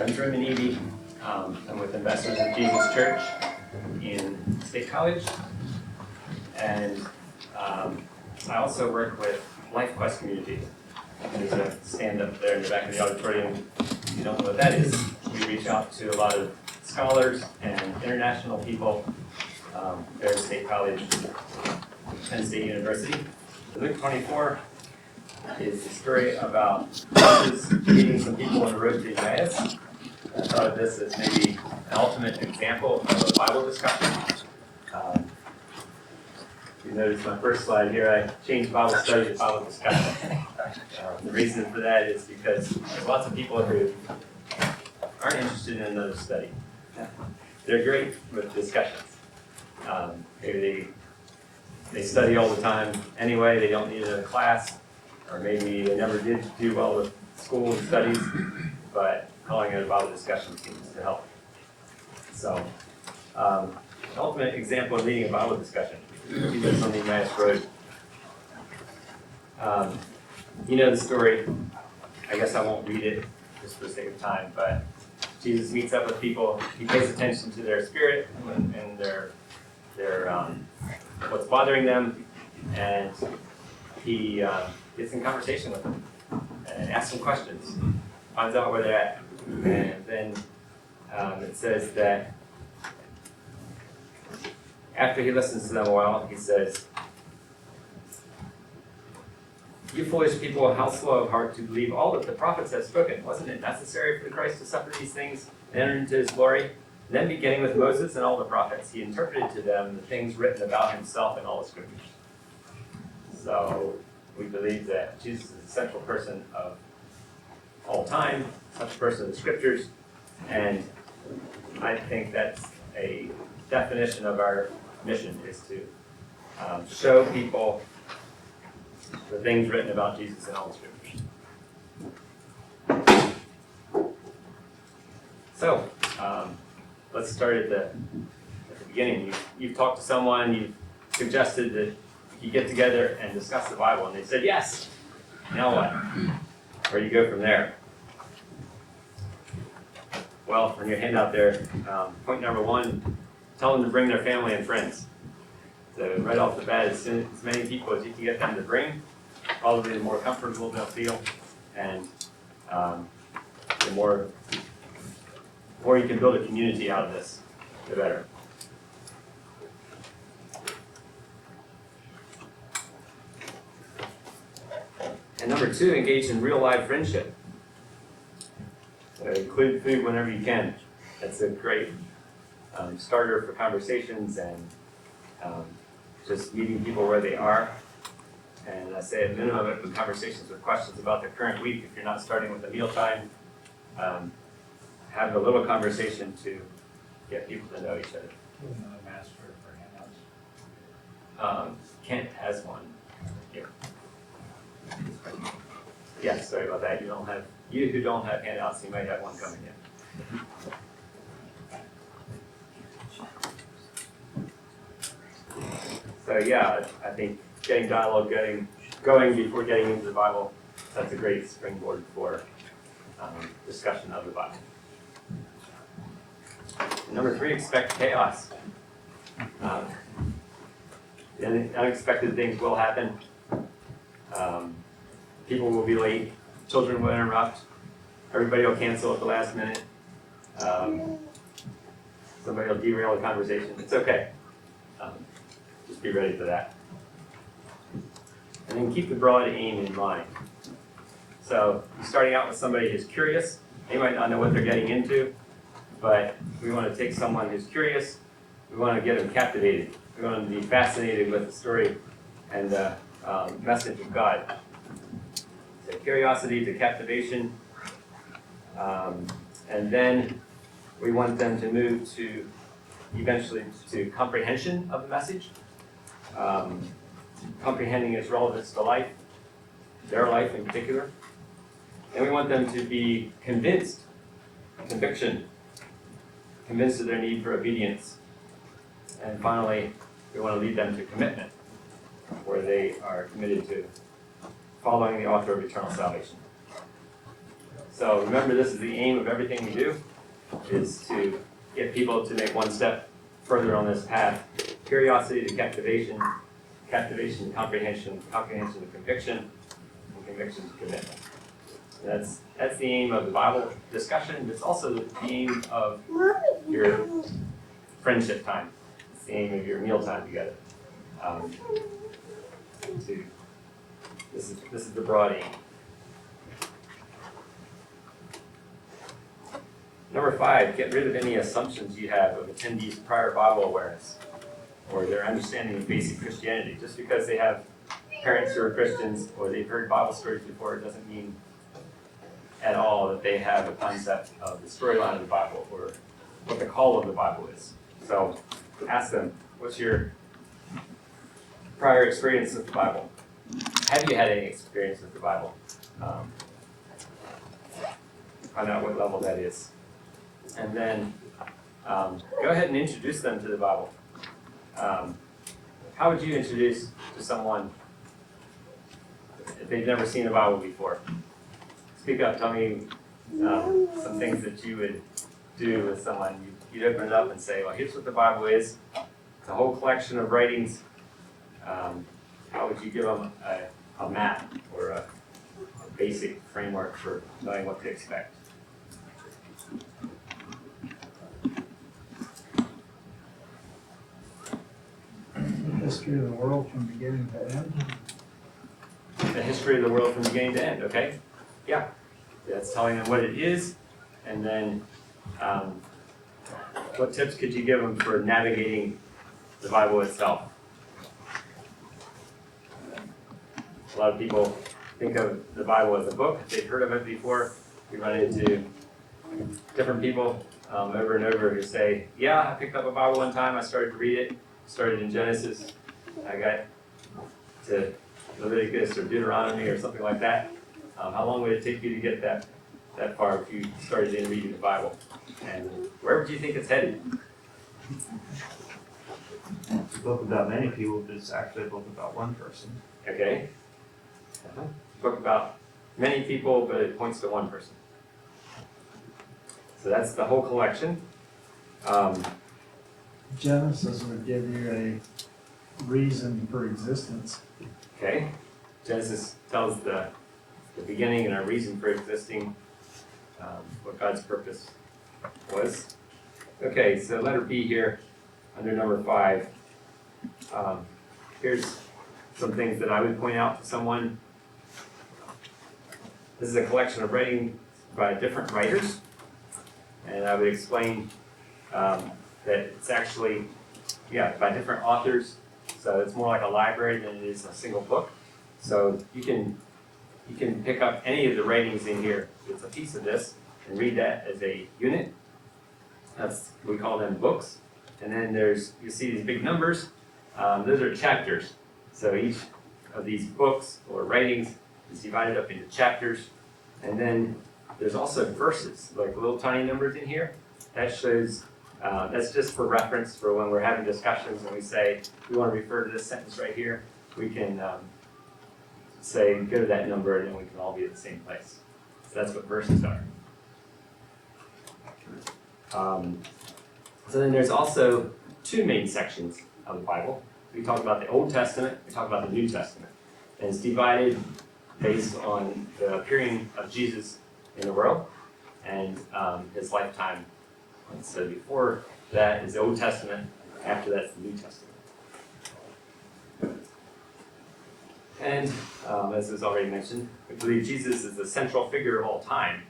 I'm Truman. I'm with Investors of Jesus Church in State College, and I also work with Life Quest Community. There's a stand up there in the back of the auditorium. If you don't know what that is, we reach out to a lot of scholars and international people there at State College, Penn State University. Luke 24 is a story about Jesus meeting some people on the road to Emmaus. I thought of this as maybe an ultimate example of a Bible discussion. You notice my first slide here, I changed Bible study to Bible discussion. The reason for that is because there's lots of people who aren't interested in another study. They're great with discussions. Maybe they study all the time anyway, they don't need another class, or maybe they never did do well with school and studies, but calling it a Bible discussion seems to help. So, the ultimate example of leading a Bible discussion. Jesus on the Emmaus Road. You know the story. I guess I won't read it just for the sake of time, but Jesus meets up with people. He pays attention to their spirit and their what's bothering them, and he gets in conversation with them and asks them questions, finds out where they're at, and then it says that after he listens to them a while, he says, "You foolish people, how slow of heart to believe all that the prophets have spoken. Wasn't it necessary for the Christ to suffer these things and enter into his glory? Then beginning with Moses and all the prophets, he interpreted to them the things written about himself in all the scriptures." So we believe that Jesus is the central person of all time, central person of the scriptures, and I think that's a definition of our mission, is to show people the things written about Jesus in all the scriptures. So, let's start at the beginning. You've talked to someone, you've suggested that you get together and discuss the Bible, and they said yes. Now what? Where do you go from there? Well, on your handout there, point number 1, tell them to bring their family and friends. So right off the bat, as many people as you can get them to bring, probably the more comfortable they'll feel, and the more you can build a community out of this, the better. And number 2, engage in real life friendship. So include food whenever you can. That's a great starter for conversations and just meeting people where they are. And I say at minimum, open conversations with questions about the current week. If you're not starting with a mealtime, have a little conversation to get people to know each other. Another master for handouts. Kent has one here. Yeah, sorry about that. You who don't have handouts, you might have one coming in. So yeah, I think getting dialogue going before getting into the Bible, that's a great springboard for discussion of the Bible. Number 3, expect chaos. Unexpected things will happen. People will be late. Children will interrupt. Everybody will cancel at the last minute. Somebody will derail the conversation. It's okay. Just be ready for that. And then keep the broad aim in mind. So you're starting out with somebody who's curious. They might not know what they're getting into, but we want to take someone who's curious. We want to get them captivated. We want them to be fascinated with the story and the message of God. So curiosity to captivation. And then we want them to move to eventually to comprehension of the message. Comprehending its relevance to life, their life in particular. And we want them to be convinced, conviction, convinced of their need for obedience. And finally, we want to lead them to commitment, where they are committed to following the author of eternal salvation. So remember, this is the aim of everything we do, is to get people to make one step further on this path. Curiosity to captivation, captivation to comprehension, comprehension to conviction, and conviction to commitment. That's the aim of the Bible discussion. It's also the aim of your friendship time. It's the aim of your meal time together. This is the broad aim. Number 5, get rid of any assumptions you have of attendees' prior Bible awareness or their understanding of basic Christianity. Just because they have parents who are Christians or they've heard Bible stories before, it doesn't mean at all that they have a concept of the storyline of the Bible or what the call of the Bible is. So ask them, what's your prior experience with the Bible? Have you had any experience with the Bible? Find out what level that is. And then go ahead and introduce them to the Bible. How would you introduce to someone if they've never seen the Bible before? Speak up, tell me some things that you would do with someone. You'd open it up and say, well, here's what the Bible is. It's a whole collection of writings. How would you give them a map or a basic framework for knowing what to expect? The history of the world from beginning to end. The history of the world from beginning to end, okay? Yeah. That's telling them what it is, and then what tips could you give them for navigating the Bible itself? A lot of people think of the Bible as a book. If they've heard of it before, we run into different people over and over who say, yeah, I picked up a Bible one time, I started to read it, started in Genesis, I got to Leviticus or Deuteronomy or something like that. How long would it take you to get that far if you started in reading the Bible? And where would you think it's headed? It's a book about many people, but it's actually a book about one person. Okay. Book about many people, but it points to one person. So that's the whole collection. Genesis would give you a reason for existence. Okay. Genesis tells the beginning and our reason for existing, what God's purpose was. Okay, so letter B here, under number 5. Here's some things that I would point out to someone. This is a collection of writing by different writers, and I would explain that it's actually, by different authors, so it's more like a library than it is a single book. So you can pick up any of the writings in here. It's a piece of this, and read that as a unit. We call them books. And then you see these big numbers. Those are chapters. So each of these books or writings is divided up into chapters. And then there's also verses, like little tiny numbers in here. That shows, that's just for reference for when we're having discussions and we say, we want to refer to this sentence right here. We can say, go to that number, and then we can all be at the same place. So that's what verses are. So then there's also 2 main sections of the Bible. We talk about the Old Testament, we talk about the New Testament. And it's divided based on the appearing of Jesus in the world and his lifetime. And so before that is the Old Testament, after that's the New Testament. And as was already mentioned, we believe Jesus is the central figure of all time.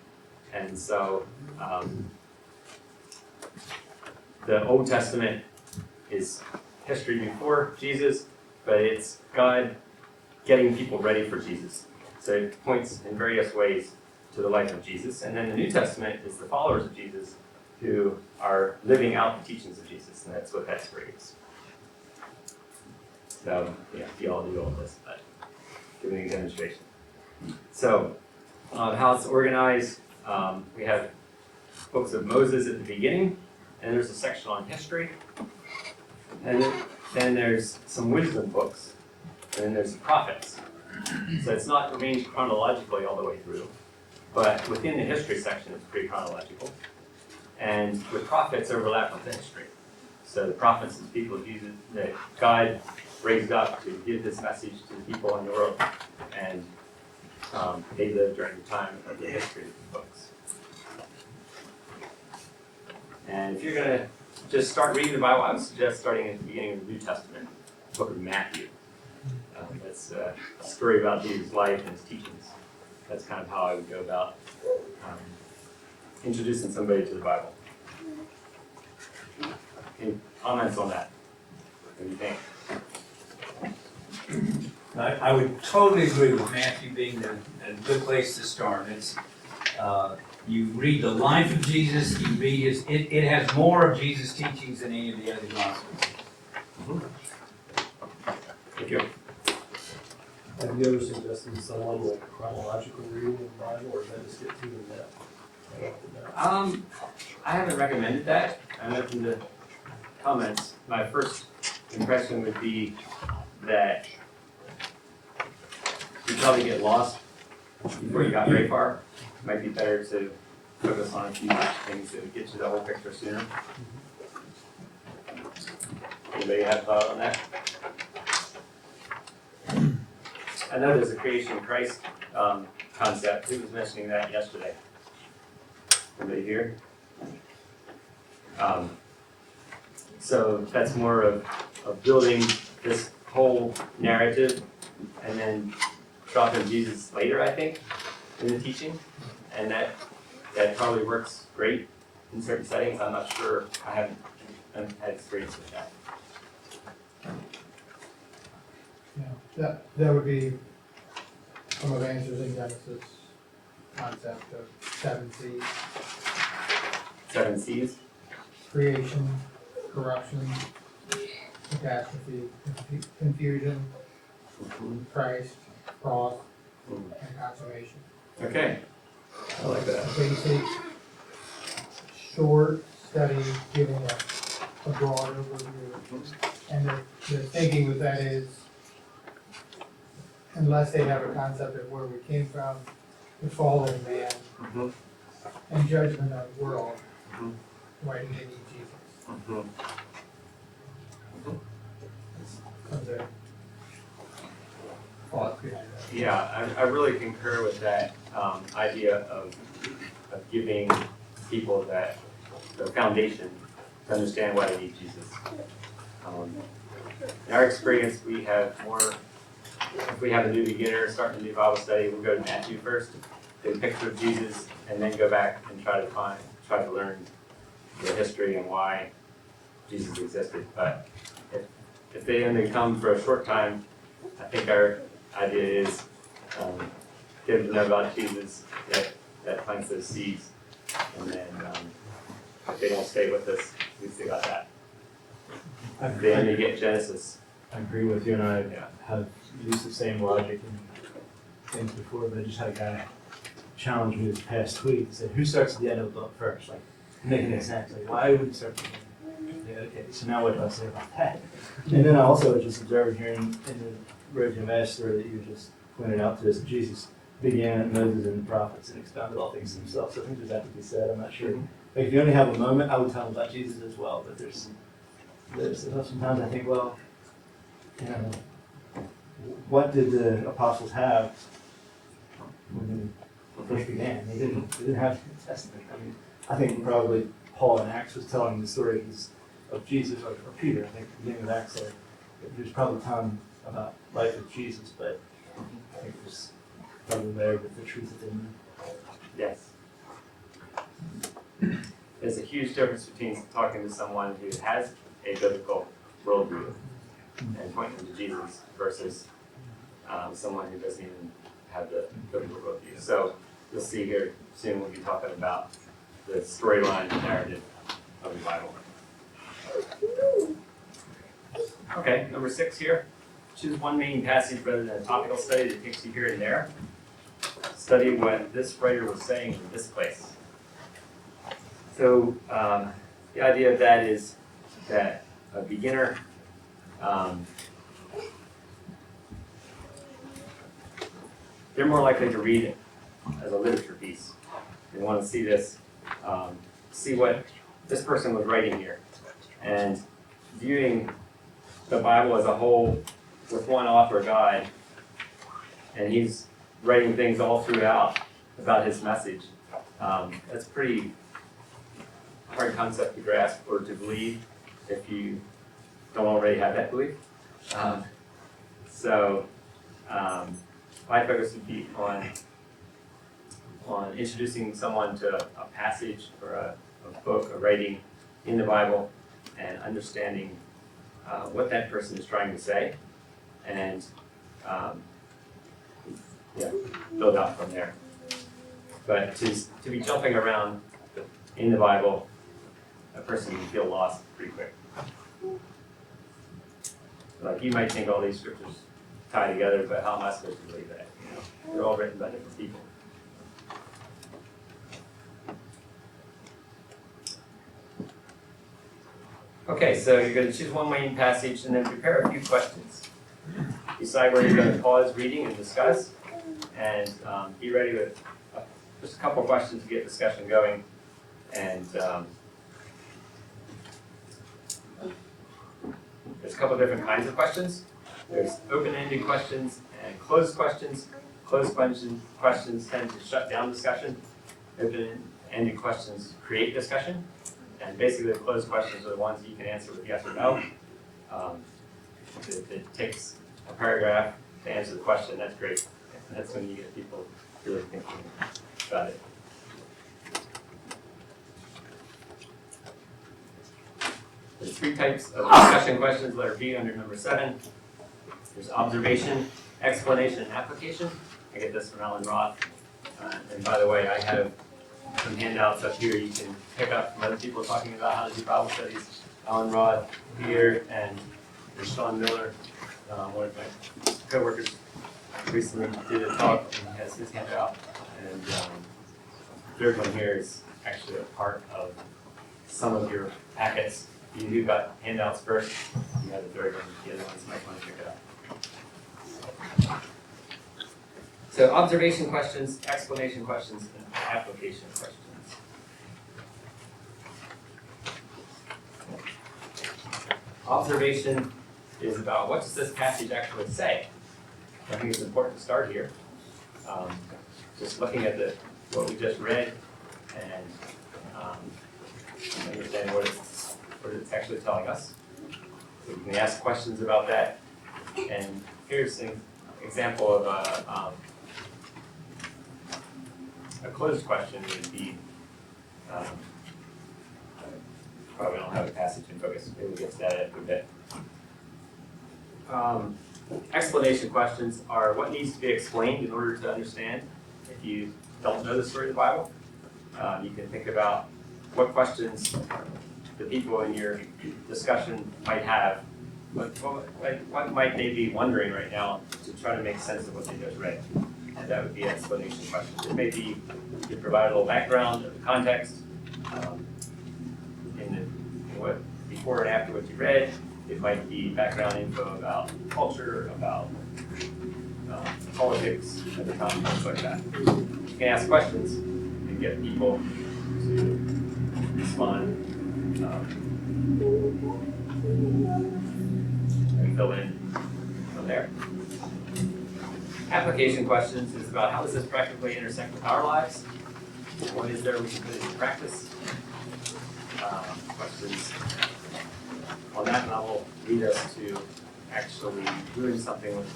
And so the Old Testament is history before Jesus, but it's God getting people ready for Jesus. So it points in various ways to the life of Jesus. And then the New Testament is the followers of Jesus who are living out the teachings of Jesus, and that's what that story is. So, you all do all this, but giving a demonstration. So, how it's organized, we have books of Moses at the beginning, and there's a section on history, and then there's some wisdom books, and then there's the prophets. So it's not arranged chronologically all the way through. but within the history section, it's pretty chronological. And with prophets overlap with the history. So the prophets is people Jesus, that God raised up to give this message to the people in the world. And they lived during the time of the history of the books. And if you're going to just start reading the Bible, I would suggest starting at the beginning of the New Testament, the book of Matthew. That's a story about Jesus' life and his teachings. That's kind of how I would go about introducing somebody to the Bible. Any comments on that? What do you think? I would totally agree with Matthew being a good place to start. It's, you read the life of Jesus, you read his, it has more of Jesus' teachings than any of the other Gospels. Thank you. Have you ever suggested someone like chronological reading in the Bible, or does that just get too in depth? I haven't recommended that. I'm open to comments. My first impression would be that you'd probably get lost before you got very far. It might be better to focus on a few things that would get you the whole picture sooner. Anybody have a thought on that? I know there's a creation of Christ concept. Who was mentioning that yesterday? Anybody here? So that's more of building this whole narrative and then dropping Jesus later, I think, in the teaching. And that probably works great in certain settings. I'm not sure. I haven't had experience with that. Yeah, that would be some of answers in Genesis concept of 7 C's: 7 C's. creation, corruption, catastrophe, confusion, Christ, cross, and consummation. Okay. I like that. Basic, short study giving a broad overview. And the thinking with that is, unless they have a concept of where we came from, the fall of man, and judgment of the world, why do they need Jesus? Comes a thought behind that. Yeah, I really concur with that idea of giving people the foundation to understand why they need Jesus. In our experience, we have more, if we have a new beginner starting a new Bible study, we'll go to Matthew first, get a picture of Jesus, and then go back and try to learn the history and why Jesus existed. But if they only come for a short time, I think our idea is get them to know about Jesus, that plants those seeds, and then if they don't stay with us, at least they got that. If they only get Genesis. I agree with you, and I Yeah. have used the same logic and things before, but I just had a guy challenge me this past week and said, who starts at the end of the book first? Like, making no sense. Like, why would you start at the end? Yeah, okay, so now what do I say about that? And then I also was just observing here in the Road to Emmaus story that you just pointed out to us, that Jesus began at Moses and the prophets and expounded all things to himself. So I think there's that to be said. I'm not sure. Like, if you only have a moment, I would tell them about Jesus as well, but there's sometimes I think, well, you know, what did the apostles have when they first began? They didn't have the New Testament. I mean, I think probably Paul in Acts was telling the story of Jesus, or Peter. I think at the beginning of Acts, there's probably a ton about life of Jesus, but I think there's probably there with the truth within them. Yes. There's a huge difference between talking to someone who has a biblical worldview and pointing them to Jesus versus someone who doesn't even have the biblical worldview. So you'll see here soon we'll be talking about the storyline narrative of the Bible. Okay, number 6 here. Choose one main passage rather than a topical study that takes you here and there. Study what this writer was saying in this place. So the idea of that is that a beginner they're more likely to read as a literature piece. We want to see this, see what this person was writing here, and viewing the Bible as a whole with one author guide, and he's writing things all throughout about his message. That's pretty hard concept to grasp or to believe if you don't already have that belief. My focus would be on introducing someone to a passage or a book, a writing in the Bible, and understanding what that person is trying to say, and build out from there. But to be jumping around in the Bible, a person can feel lost pretty quick. Like, you might think all these scriptures tie together, but how am I supposed to believe that? You know, they're all written by different people. Okay, so you're going to choose one main passage and then prepare a few questions. Decide where you're going to pause reading and discuss, and be ready with just a couple questions to get discussion going. And there's a couple different kinds of questions. There's open-ended questions and closed questions. Closed questions tend to shut down discussion. Open-ended questions create discussion. And basically, the closed questions are the ones that you can answer with yes or no. If it takes a paragraph to answer the question, that's great. That's when you get people really thinking about it. There's three types of discussion questions, letter B under number 7. There's observation, explanation, and application. I get this from Alan Roth. And by the way, I have some handouts up here you can pick up from other people talking about how to do Bible studies. Alan Roth here, and Sean Miller, one of my coworkers, recently did a talk and has his handout. And the third one here is actually a part of some of your packets. You got handouts first, you have the third one, the other ones might want to pick it up. So observation questions, explanation questions, and application questions. Observation is about what does this passage actually say? I think it's important to start here. Just looking at what we just read and understand what it's actually telling us. So we can ask questions about that. And here's an example of a closed question would be, probably don't have a passage in focus, maybe we'll get to that after a bit. Explanation questions are what needs to be explained in order to understand. If you don't know the story of the Bible, you can think about what questions the people in your discussion might have. What might they be wondering right now to try to make sense of what they just read? And that would be explanation questions. It may be you provide a little background of the context in what before and after what you read. It might be background info about culture, about politics at the time, things like that. You can ask questions and get people to respond and fill in from there. Application questions is about how does this practically intersect with our lives? What is there we can put into practice? Questions on that level lead us to actually doing something with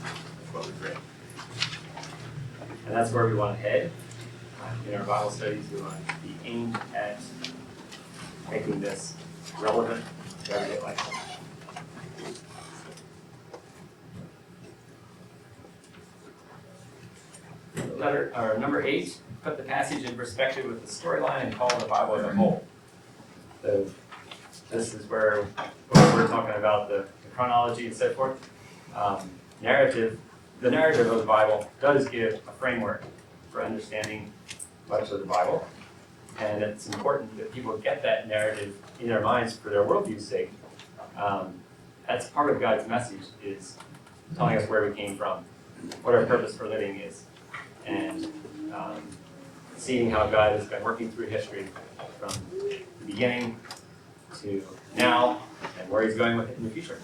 what we've read. And that's where we want to head. In our Bible studies, we want to be aimed at making this relevant to everyday life. Number 8, put the passage in perspective with the storyline and follow the Bible as a whole. So this is where we're talking about the chronology and so forth. The narrative of the Bible does give a framework for understanding much of the Bible. And it's important that people get that narrative in their minds for their worldview's sake. That's part of God's message, is telling us where we came from, what our purpose for living is, and seeing how God has been working through history from the beginning to now and where he's going with it in the future.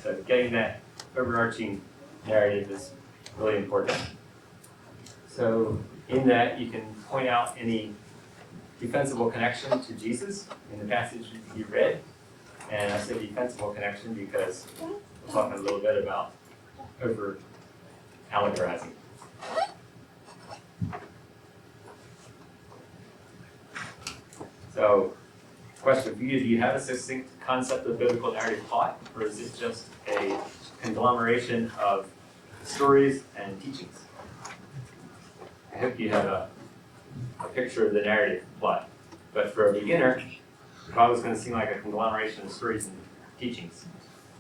So getting that overarching narrative is really important. So in that, you can point out any defensible connection to Jesus in the passage you read. And I say defensible connection because we'll talk a little bit about over allegorizing. So, question for you, do you have a succinct concept of biblical narrative plot, or is it just a conglomeration of stories and teachings? I hope you have a picture of the narrative plot. But for a beginner, the Bible is going to seem like a conglomeration of stories and teachings.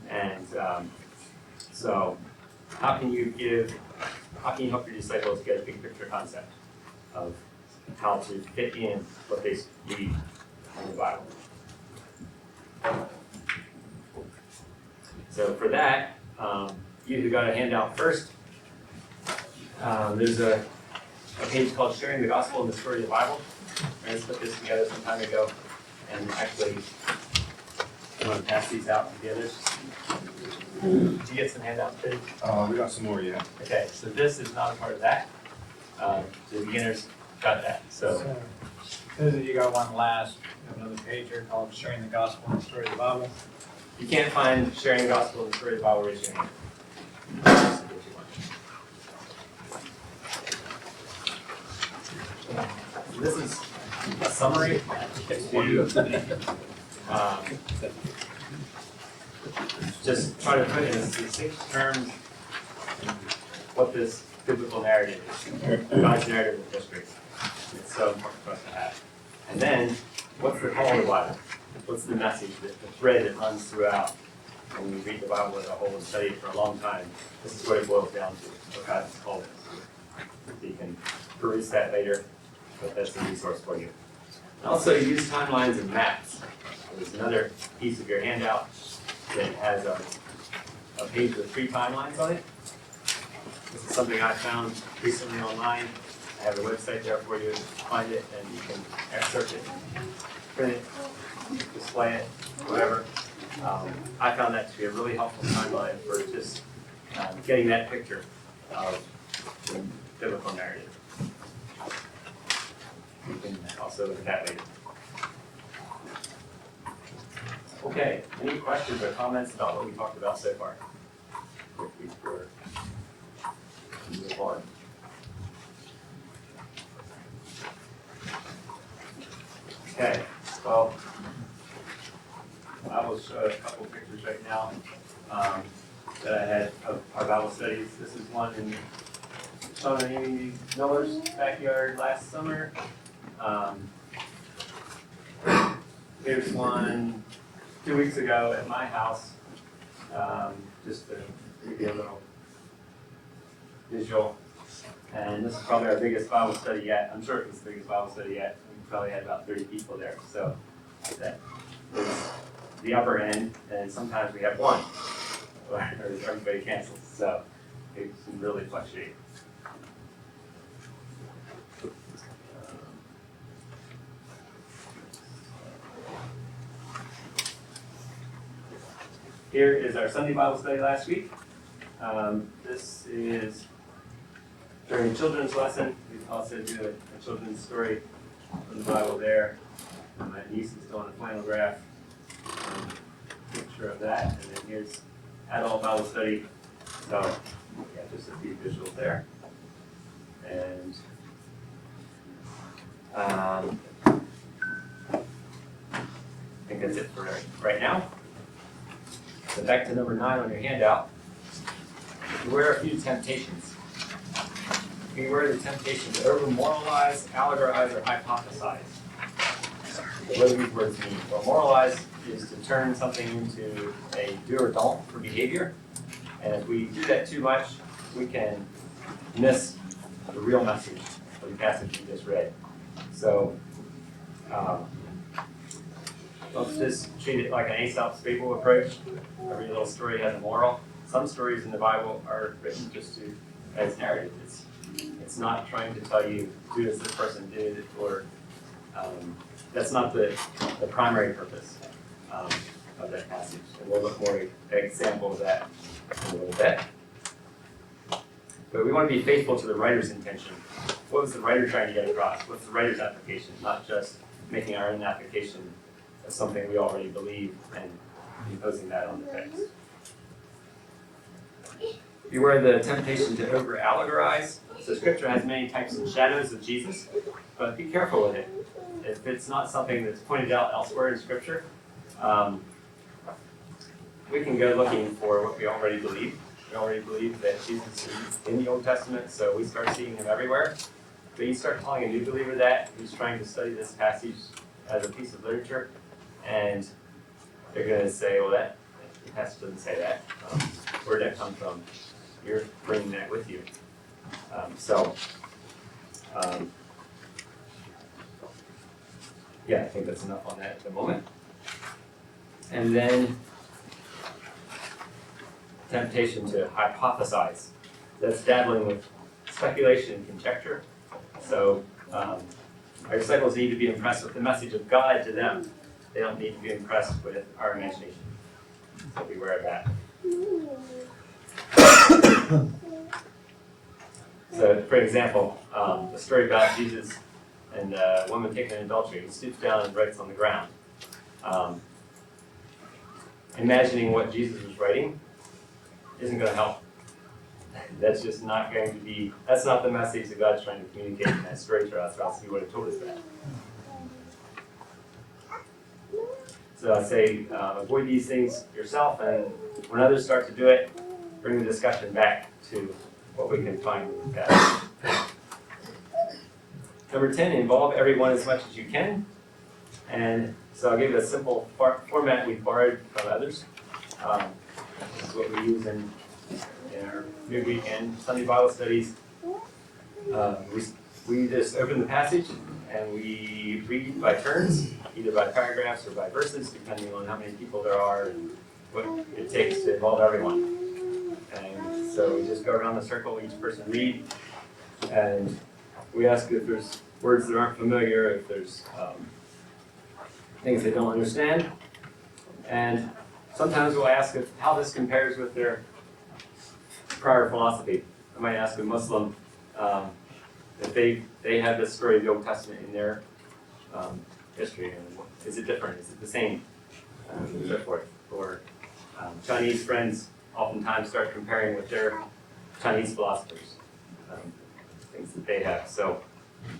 And so how can you help your disciples get a big picture concept of how to fit in what they read in the Bible? So for that, you who got a handout first, there's a page called Sharing the Gospel and the Story of the Bible. I just put this together some time ago, and actually, I'm going to pass these out to the others. Did you get some handouts, too? We got some more, yeah. Okay, so this is not a part of that. The beginners got that, so. Says that you got one last, you have another page here called Sharing the Gospel and the Story of the Bible. You can't find Sharing the Gospel and the Story of the Bible, raise your hand. This is a summary to just try to put in succinct terms what this biblical narrative is, God's narrative of history. It's so important for us to have. And then, what's the call of the Bible? What's the message, the thread that runs throughout? When we read the Bible as a whole and study it for a long time, this is what it boils down to, what God has called us. So you can peruse that later, but that's a resource for you. And also use timelines and maps. There's another piece of your handout that has a page with 3 timelines on it. This is something I found recently online. I have a website there for you to find it, and you can excerpt it, print it, display it, whatever. I found that to be a really helpful timeline for just getting that picture of the biblical narrative. You can also look at that later. Okay, any questions or comments about what we talked about so far? Before we move on. Okay, well, I will show a couple of pictures right now that I had of our Bible studies. This is one in Sean and Amy Miller's backyard last summer. Here's one 2 weeks ago at my house, just to give you a little visual. And this is probably our biggest Bible study yet. I'm sure it was the biggest Bible study yet. We probably had about 30 people there. So that is the upper end, and sometimes we have one, or everybody cancels. So it can really fluctuate. Here is our Sunday Bible study last week. This is during a children's lesson. We also do a children's story from the Bible there. My niece is doing a flannel graph picture of that. And then here's adult Bible study. So yeah, just a few visuals there. And I think that's it for right now. So back to number 9 on your handout. Beware a few temptations. Beware the temptation to over-moralize, allegorize, or hypothesize. So what do these words mean? Well, moralize is to turn something into a do or don't for behavior. And if we do that too much, we can miss the real message of the passage we just read. So, don't just treat it like an Aesop's fable approach. Every little story has a moral. Some stories in the Bible are written just as narrative. It's It's not trying to tell you do as this person did, or that's not the primary purpose of that passage. And we'll look more at an example of that in a little bit. But we want to be faithful to the writer's intention. What was the writer trying to get across? What's the writer's application? Not just making our own application of something we already believe and imposing that on the text. Beware of the temptation to over-allegorize. So Scripture has many types and shadows of Jesus, but be careful with it. If it's not something that's pointed out elsewhere in Scripture, we can go looking for what we already believe. We already believe that Jesus is in the Old Testament, so we start seeing him everywhere. But you start telling a new believer that, who's trying to study this passage as a piece of literature, and they're going to say, well, that the passage doesn't say that. Where'd that come from? You're bringing that with you. Yeah, I think that's enough on that at the moment. And then temptation to hypothesize. That's dabbling with speculation and conjecture. So our disciples need to be impressed with the message of God to them. They don't need to be impressed with our imagination. So beware of that. So, for example, the story about Jesus and the woman taken in adultery. He stoops down and writes on the ground. Imagining what Jesus was writing isn't going to help. That's just not going to be, that's not the message that God's trying to communicate in that story to us, or else he would have told us that. So I say, avoid these things yourself, and when others start to do it, bring the discussion back to what we can find in the past. Number 10, involve everyone as much as you can. And so I'll give you a simple format we borrowed from others. This is what we use in our midweek and Sunday Bible studies. We just open the passage and we read by turns, either by paragraphs or by verses, depending on how many people there are and what it takes to involve everyone. And so we just go around the circle, each person read, and we ask if there's words that aren't familiar, if there's things they don't understand. And sometimes we'll ask how this compares with their prior philosophy. I might ask a Muslim if they have this story of the Old Testament in their history, and is it different? Is it the same? And so forth. Or Chinese friends oftentimes start comparing with their Chinese philosophers, things that they have. So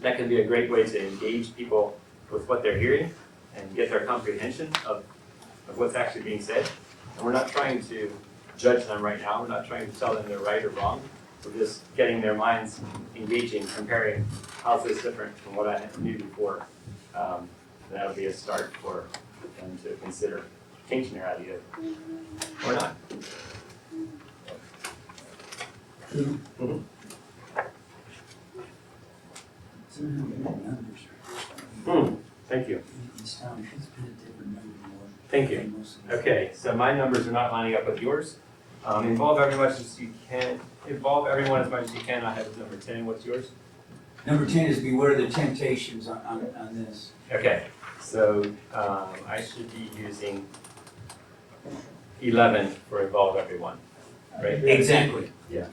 that can be a great way to engage people with what they're hearing and get their comprehension of what's actually being said. And we're not trying to judge them right now. We're not trying to tell them they're right or wrong. We're just getting their minds engaging, comparing how's this different from what I knew before. That'll be a start for them to consider changing their idea or not. Thank you. Thank you. Okay, so my numbers are not lining up with yours. Involve everyone as you can. Involve everyone as much as you can. I have number 10. What's yours? Number 10 is beware the temptations on this. Okay, so I should be using 11 for involve everyone, right? Exactly. Yeah.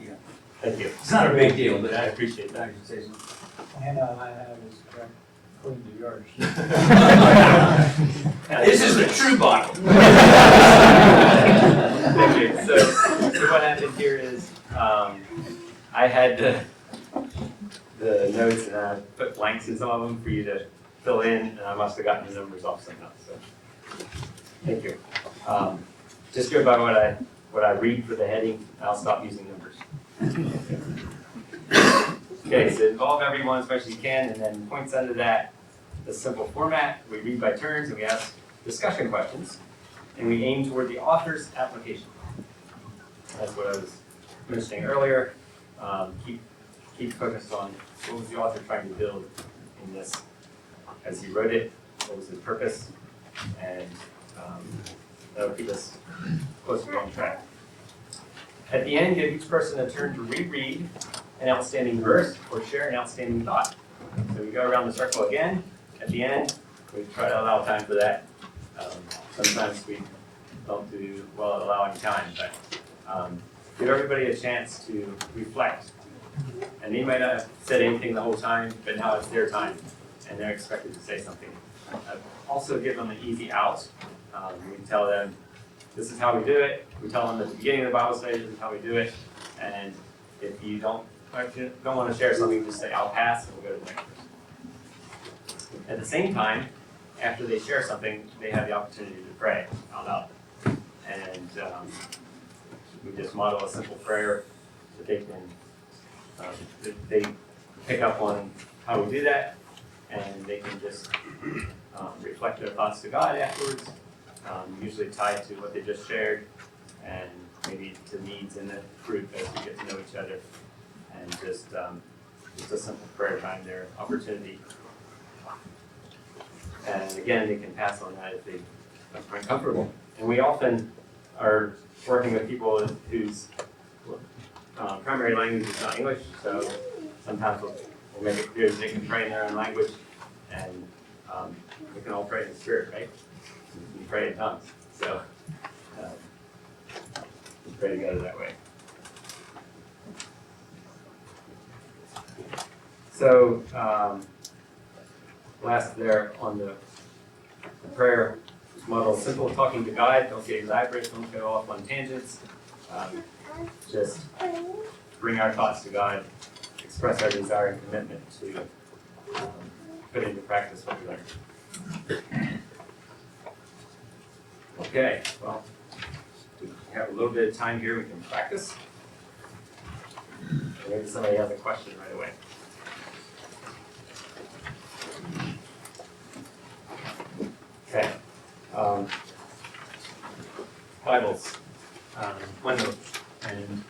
Thank you. It's not a big deal, but I appreciate that. And I have is clean to yours. This is the true Bible. Thank you. So what happened here is I had the notes and I put blanks in some of them for you to fill in, and I must have gotten the numbers off somehow. So thank you. Just go by what I read for the heading. I'll stop using numbers. Okay, so involve everyone as much as you can, and then points under that, the simple format. We read by turns, and we ask discussion questions, and we aim toward the author's application. That's what I was mentioning earlier. Keep focused on what was the author trying to build in this as he wrote it, what was his purpose, and that'll keep us closer on track. At the end, give each person a turn to reread an outstanding verse or share an outstanding thought. So we go around the circle again. At the end, we try to allow time for that. Sometimes we don't do well at allowing time, but give everybody a chance to reflect. And they might not have said anything the whole time, but now it's their time, and they're expected to say something. Also give them an easy out. We tell them, this is how we do it. We tell them at the beginning of the Bible study, this is how we do it. And if you don't want to share something, just say, I'll pass, and we'll go to the next person. At the same time, after they share something, they have the opportunity to pray out loud. And we just model a simple prayer that they can, they pick up on how we do that, and they can just reflect their thoughts to God afterwards, usually tied to what they just shared, and maybe to needs in the group as we get to know each other, and just a simple prayer time, their opportunity. And again, they can pass on that if they are comfortable. And we often are working with people whose primary language is not English, so sometimes we'll make it clear that they can pray in their own language, and we can all pray in the Spirit, right? We pray in tongues, so we pray together that way. So last there on the prayer model, simple talking to God, don't get elaborate, don't go off on tangents. Just bring our thoughts to God, express our desire and commitment to put into practice what we learned. Okay, well, we have a little bit of time here, we can practice. Maybe somebody has a question right away. Okay. Bibles. One note. And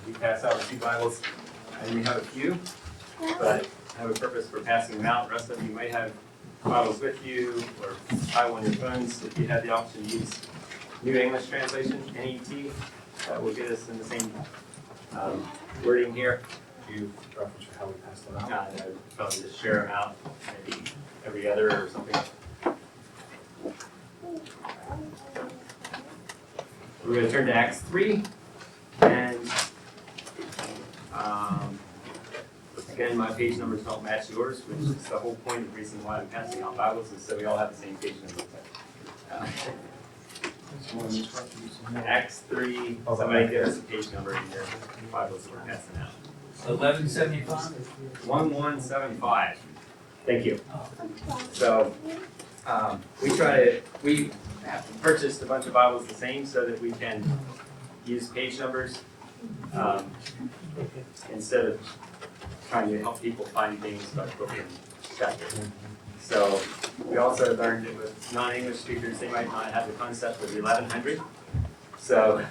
we pass out a few Bibles, and we have a few, but I have a purpose for passing them out. The rest of you might have Bibles with you, or have on your phones if you have the option to use New English Translation, NET. That will get us in the same wording here. Do you preference for how we pass them out? I would probably just share them out, maybe every other or something. We're going to turn to Acts 3, and again, my page numbers don't match yours, which is the whole point of the reason why I'm passing out Bibles, is so we all have the same page numbers. Acts 3, somebody give us a page number in your Bibles that we're passing out. 1175? 1175. Thank you. So we have purchased a bunch of Bibles the same so that we can use page numbers instead of trying to help people find things by book and chapter. So we also learned that with non-English speakers, they might not have the concept of 1100. So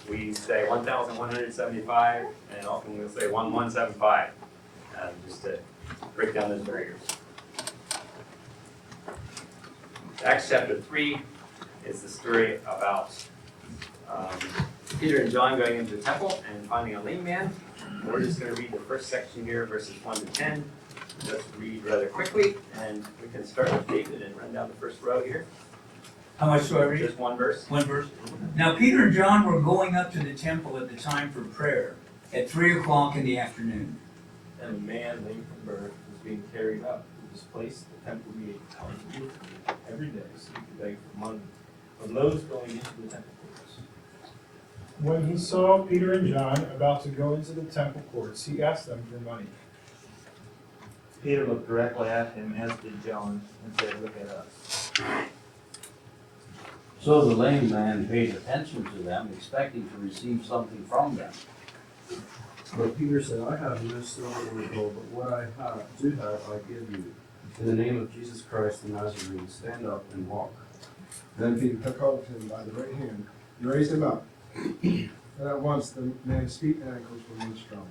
we say 1175, and often we'll say 1175, just to break down those barriers. Acts chapter 3 is the story about Peter and John going into the temple and finding a lame man. We're just going to read the first section here, verses 1 to 10. Let's read rather quickly, and we can start with David and run down the first row here. How much do I read? Just one verse. One verse. Now Peter and John were going up to the temple at the time for prayer, at 3 o'clock in the afternoon. And a man lame from birth was being carried up to this place, the temple gate, every day, so he could beg for money from those going into the temple courts. When he saw Peter and John about to go into the temple courts, he asked them for money. Peter looked directly at him, as did John, and said, "Look at us." So the lame man paid attention to them, expecting to receive something from them. But Peter said, "I have no silver or gold, but what I do have I give you. In the name of Jesus Christ the Nazarene, stand up and walk." Then Peter took hold of him by the right hand and raised him up. And at once the man's feet and ankles were made strong.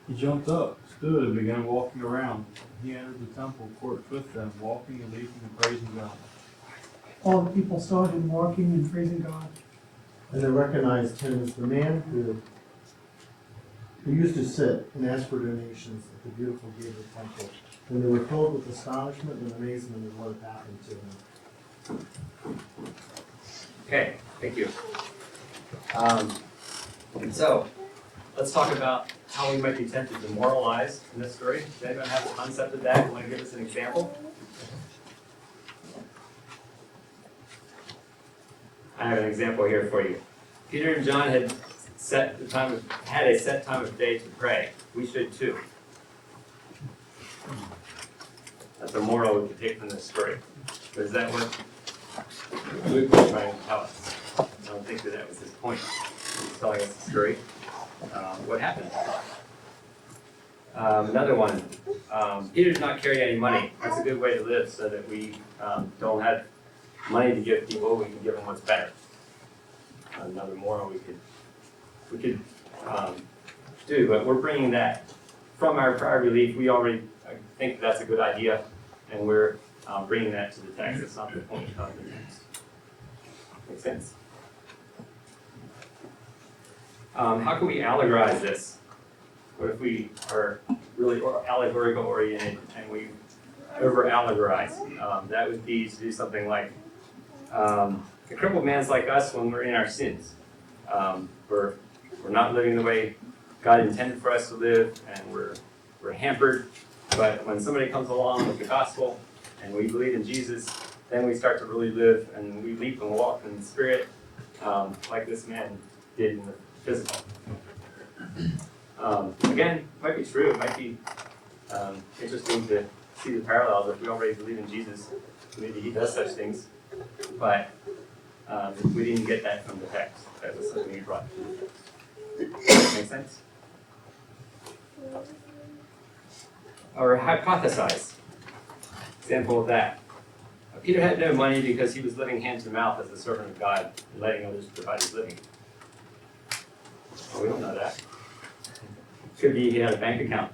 He jumped up, stood, and began walking around. He entered the temple courts with them, walking and leaping and praising God. All the people saw him walking and praising God. and they recognized him as the man who used to sit and ask for donations at the beautiful gate of the temple. And they were filled with astonishment and amazement at what had happened to him. Okay, thank you. And so, let's talk about how we might be tempted to moralize in this story. Does anyone have a concept of that? Want to give us an example? I have an example here for you. Peter and John had a set time of day to pray. We should too. That's a moral we can take from this story. But is that what Luke was trying to tell us? I don't think that was his point. He's telling us the story. What happened? Another one. Peter did not carry any money. That's a good way to live so that we don't have money to give people. We can give them what's better. Another moral we could do, but we're bringing that from our prior belief. We already think that's a good idea, and we're bringing that to the text. It's not the point of the text. Makes sense? How can we allegorize this? What if we are really allegorical oriented and we over-allegorize? That would be to do something like, a crippled man's like us when we're in our sins. We're not living the way God intended for us to live, and we're hampered. But when somebody comes along with the gospel and we believe in Jesus, then we start to really live, and we leap and walk in the Spirit, like this man did in the physical. Again, it might be true. It might be interesting to see the parallels. If we already believe in Jesus, maybe he does such things. But we didn't get that from the text. That was something he brought to the text. Make sense? Or hypothesize. Example of that. Peter had no money because he was living hand to mouth as a servant of God and letting others provide his living. Well, we don't know that. Could be he had a bank account.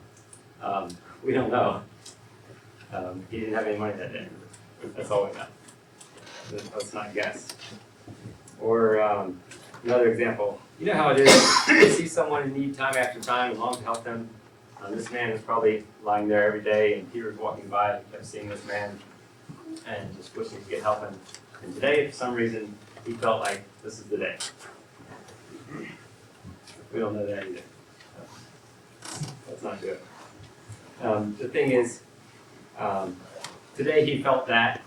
We don't know. He didn't have any money that day. That's all we know. Let's not guess. Or another example. You know how it is, you see someone in need time after time and long to help them. This man was probably lying there every day, and Peter was walking by and kept seeing this man and just wishing to get help him. And today, for some reason, he felt like this is the day. We don't know that either. That's not good. The thing is, today he felt that.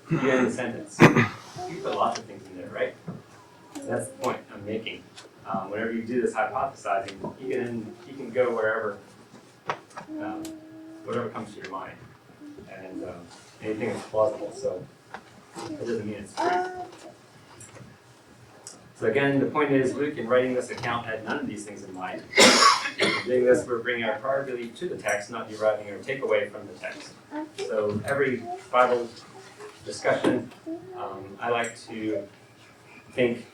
You end the sentence. You put lots of things in there, right? That's the point I'm making. Whenever you do this hypothesizing, you can go wherever, whatever comes to your mind, and anything is plausible. So it doesn't mean it's true. So again, the point is, Luke, in writing this account, had none of these things in mind. In doing this, we're bringing our prior belief to the text, not deriving our takeaway from the text. So every Bible discussion, I like to think,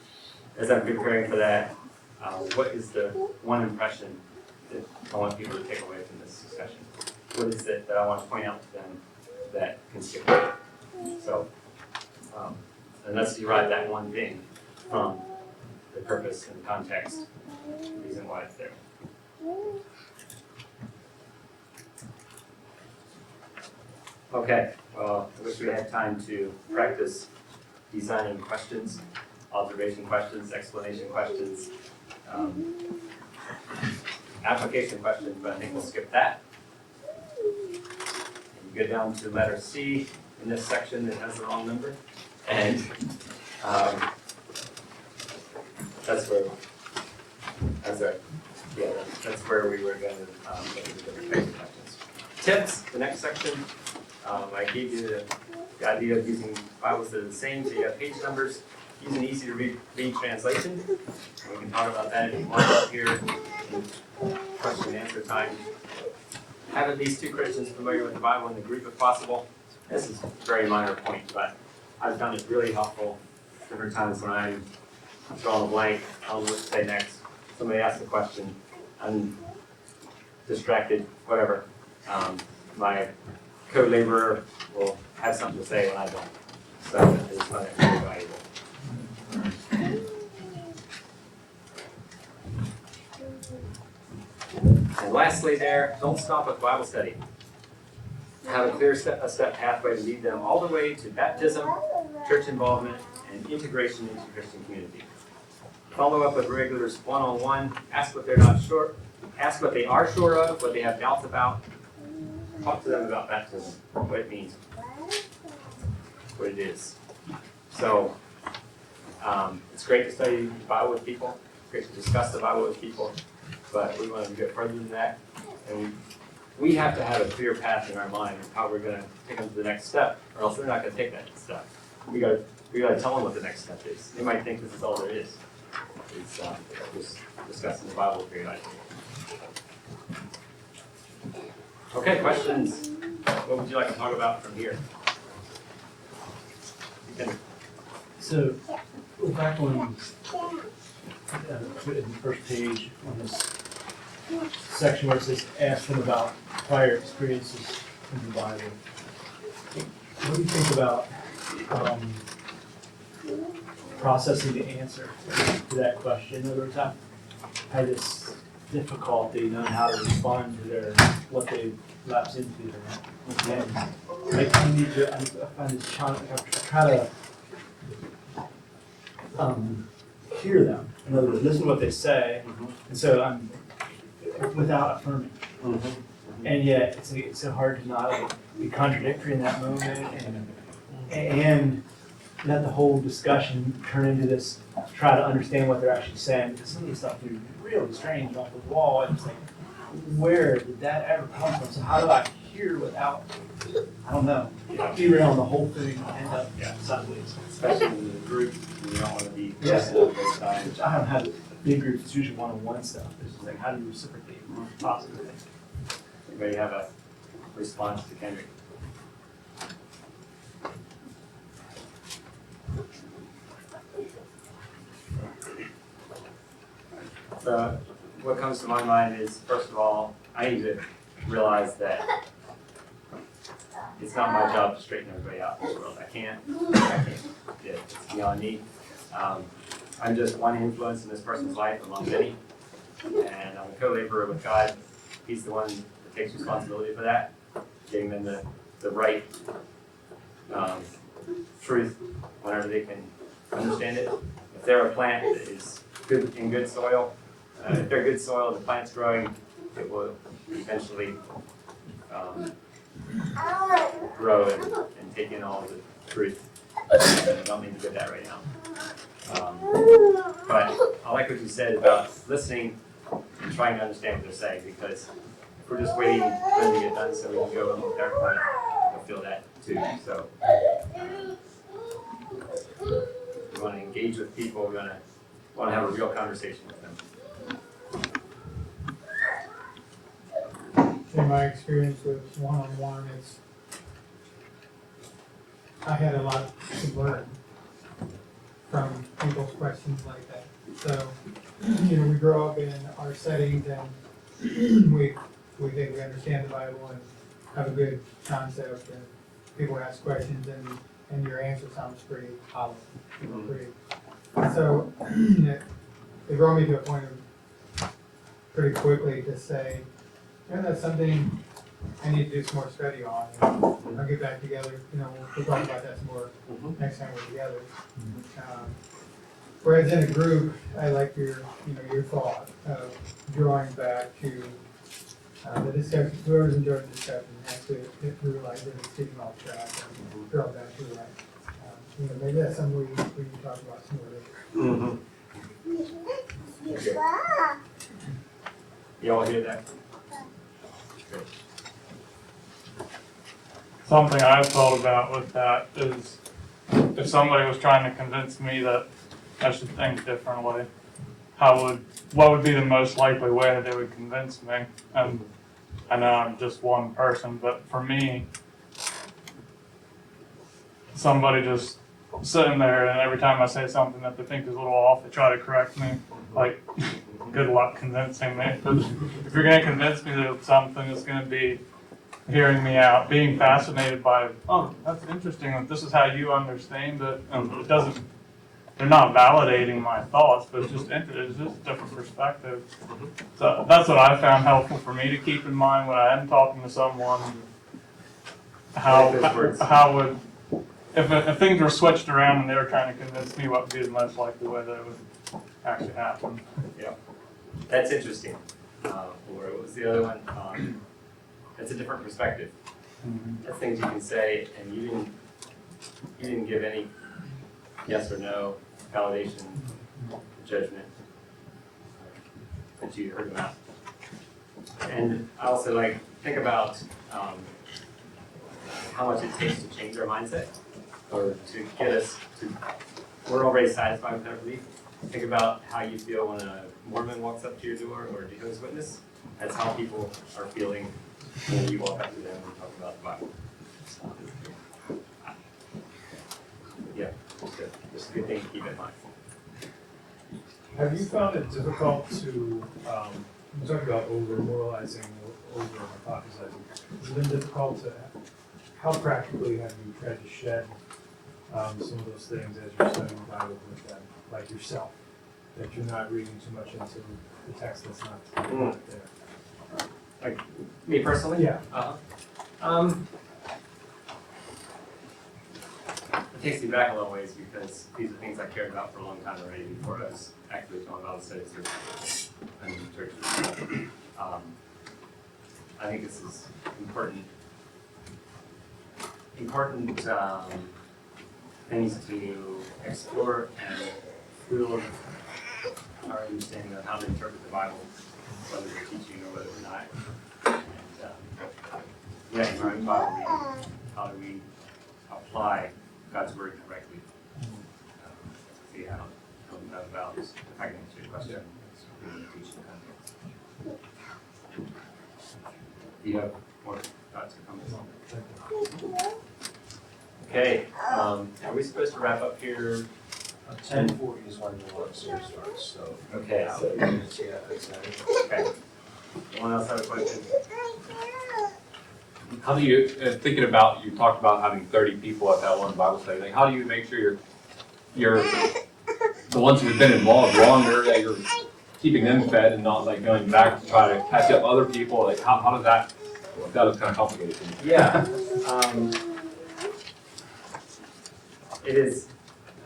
as I'm preparing for that, what is the one impression that I want people to take away from this discussion? What is it that I want to point out to them that can stick with it? So, and let's derive that one thing from the purpose and context, the reason why it's there. Okay, well, I wish we had time to practice designing questions, observation questions, explanation questions, application questions, but I think we'll skip that. And you go down to letter C in this section that has the wrong number, and that's where we were going to get into the questions. Tips, the next section. I gave you the idea of using Bibles that are the same, so you have page numbers. Use an easy to read translation. We can talk about that if you want up here in question and answer time. Have at least 2 Christians familiar with the Bible in the group if possible. This is a very minor point, but I've found it really helpful different times when I'm drawing a blank. I don't know what to say next. Somebody asks a question. I'm distracted, whatever. My co-laborer will have something to say when I don't. So it's not very valuable. And lastly there, don't stop with Bible study. Have a clear step pathway to lead them all the way to baptism, church involvement, and integration into Christian community. Follow up with regulars one-on-one, ask what they are sure of, what they have doubts about. Talk to them about baptism, what it means, what it is. So, it's great to study the Bible with people, it's great to discuss the Bible with people, but we want to go further than that. And we have to have a clear path in our mind of how we're going to take them to the next step, or else they're not going to take that step. We got to tell them what the next step is. They might think this is all there is. It's just discussing the Bible periodically. Okay, questions? What would you like to talk about from here? You can. So, we're back on the first page on this section where it says, ask them about prior experiences in the Bible. What do you think about processing the answer to that question? In other words, I've had this difficulty knowing how to respond to what they lapse into. And I need to, I find this challenging. I try to hear them. In other words, listen to what they say, and so I'm without affirming. And yet, it's so hard to not be contradictory in that moment, and let the whole discussion turn into this, try to understand what they're actually saying, because some of this stuff is really strange off the wall, and it's like, where did that ever come from? So how do I hear without, I don't know, derailing the whole thing and end up sideways? Especially in the group, you don't want to be Yeah. personal both times. I haven't had big groups, it's usually one-on-one stuff. It's just like, how do you reciprocate positively? Anybody have a response to Kendrick? So, what comes to my mind is, first of all, I need to realize that it's not my job to straighten everybody out in this world. I can't. It's beyond me. I'm just one influence in this person's life among many, and I'm a co-laborer with God. He's the one that takes responsibility for that, getting them the right truth whenever they can understand it. If they're a plant that is good in good soil, if they're good soil, the plant's growing, it will eventually grow and take in all the truth. I don't mean to do that right now. But I like what you said about listening and trying to understand what they're saying, because if we're just waiting for them to get done so we can go and look at their point, they'll feel that too. So we want to engage with people. We want to have a real conversation with them. In my experience with one-on-one, I had a lot to learn from people's questions like that. So, we grow up in our settings and we think we understand the Bible and have a good concept, and people ask questions and your answer sounds pretty hollow, pretty. So it brought me to a point of pretty quickly to say, that's something I need to do some more study on. I'll get back together, we'll talk about that some more next time we're together. Whereas in a group, I like your thought of drawing back to the discussion. Whoever's enjoying the discussion has to realize that it's getting off track and draw back to that. Maybe that's something we can talk about some more later. Okay. You all hear that? Good. Something I've thought about with that is, if somebody was trying to convince me that I should think differently, what would be the most likely way that they would convince me? And I know I'm just one person, but for me, somebody just sitting there and every time I say something that they think is a little off, they try to correct me. Like, good luck convincing me. If you're going to convince me that something is going to be hearing me out, being fascinated by, oh, that's interesting, this is how you understand it. It doesn't they're not validating my thoughts, but it's just it's just a different perspective. So that's what I found helpful for me to keep in mind when I am talking to someone. How would if things were switched around and they were trying to convince me what would be the most likely way that it would actually happen? Yeah, that's interesting. Or what was the other one? It's a different perspective. That's things you can say, and you didn't give any yes or no validation, judgment that you heard about. And I also think about how much it takes to change our mindset, or to get us to. We're already satisfied with our belief. Think about how you feel when a Mormon walks up to your door, or a Jehovah's Witness. That's how people are feeling when you walk up to them and talk about the Bible. Yeah, just a good thing to keep in mind. Have you found it difficult to, you talk about over-moralizing, over-hypothesizing. Has it been difficult to, how practically have you tried to shed some of those things as you're studying the Bible with them, like yourself? That you're not reading too much into the text that's not there. Like me personally? Yeah. It takes me back a long ways because these are things I cared about for a long time already before I was actively doing Bible studies and church. I think this is important things to explore and build our understanding of how to interpret the Bible, whether we're teaching or whether we're not. And in our own Bible reading, how do we apply God's word correctly? See how that values, if I can answer your question. In the teaching context. Do you have more thoughts or comments on that? Okay, are we supposed to wrap up here? 10:40 is when the work series starts, so. Okay, so, Yeah, okay. Anyone else have a question? How do you, thinking about, you talked about having 30 people at that one Bible study, how do you make sure you're the ones who've been involved longer, that you're keeping them fed and not going back to try to catch up other people? How does that looks kind of complicated to me. Yeah, it is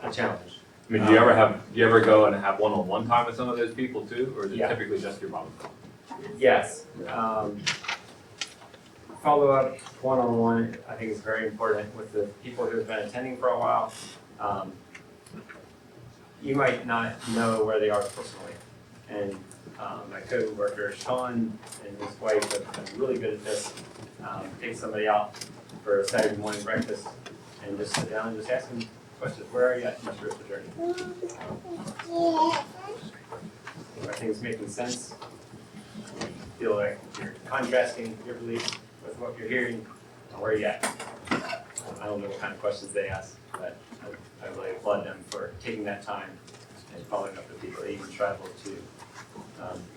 a challenge. I mean, do you ever go and have one-on-one time with some of those people too, or is it typically just your Bible study? Yes. Follow-up one-on-one, I think, is very important with the people who have been attending for a while. You might not know where they are personally. And my co-worker, Sean, and his wife have been really good at this. Take somebody out for a Saturday morning breakfast and just sit down and just ask them questions. Where are you at in your spiritual journey? Are things making sense? Feel like you're contrasting your beliefs with what you're hearing, and where are you at? I don't know what kind of questions they ask, but I really applaud them for taking that time and following up with people. They even travel to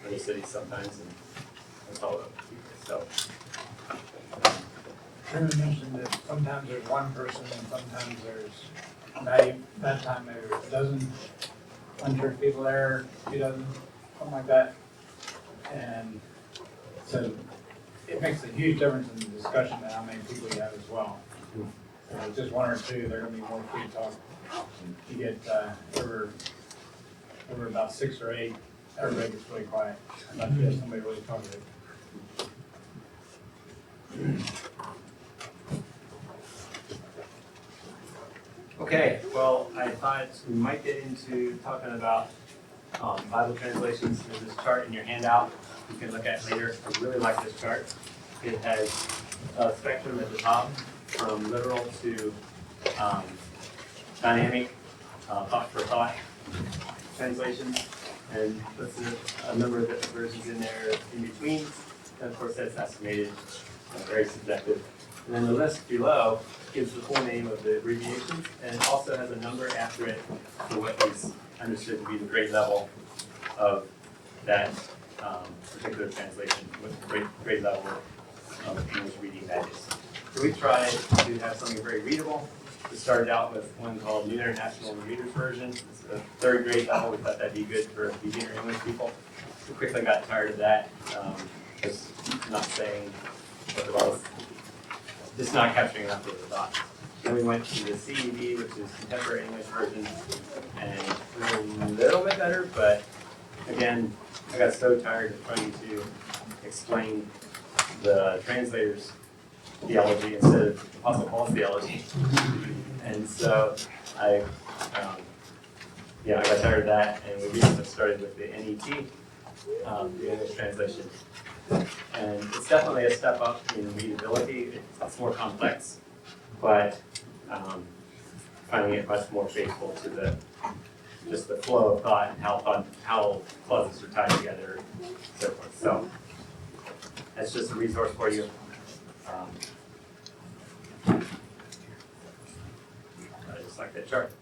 other cities sometimes and follow up with people. So, Truman mentioned that sometimes there's one person and sometimes there's, that time there were a dozen unchurched people there, 2 dozen, something like that. And so it makes a huge difference in the discussion and how many people you have as well. So it's just 1 or 2, they're gonna be more free to talk. You get over about 6 or 8, everybody gets really quiet, unless you have somebody really talkative. okay, well, I thought we might get into talking about Bible translations. There's this chart in your handout you can look at later. I really like this chart. It has a spectrum at the top from literal to dynamic, thought for thought translations, and puts a number of different versions in there in between. And of course, that's estimated, very subjective. And then the list below gives the full name of the abbreviations, and it also has a number after it for what is understood to be the grade level of that particular translation, what grade level of English reading that is. So we try to have something very readable We started out with one called New International Reader's Version. It's the third grade level. We thought that'd be good for beginner English people. We quickly got tired of that. Just not saying what the Bible's, just not capturing enough of the thoughts. Then we went to the CEV, which is Contemporary English Version, and it was a little bit better, but again, I got so tired of trying to explain the translator's theology instead of Apostle Paul's theology. And so I got tired of that, and we recently started with the NET, the English translation. And it's definitely a step up in readability. It's more complex, but finding it much more faithful to just the flow of thought and how clauses are tied together, and so forth. So that's just a resource for you. I just like that chart.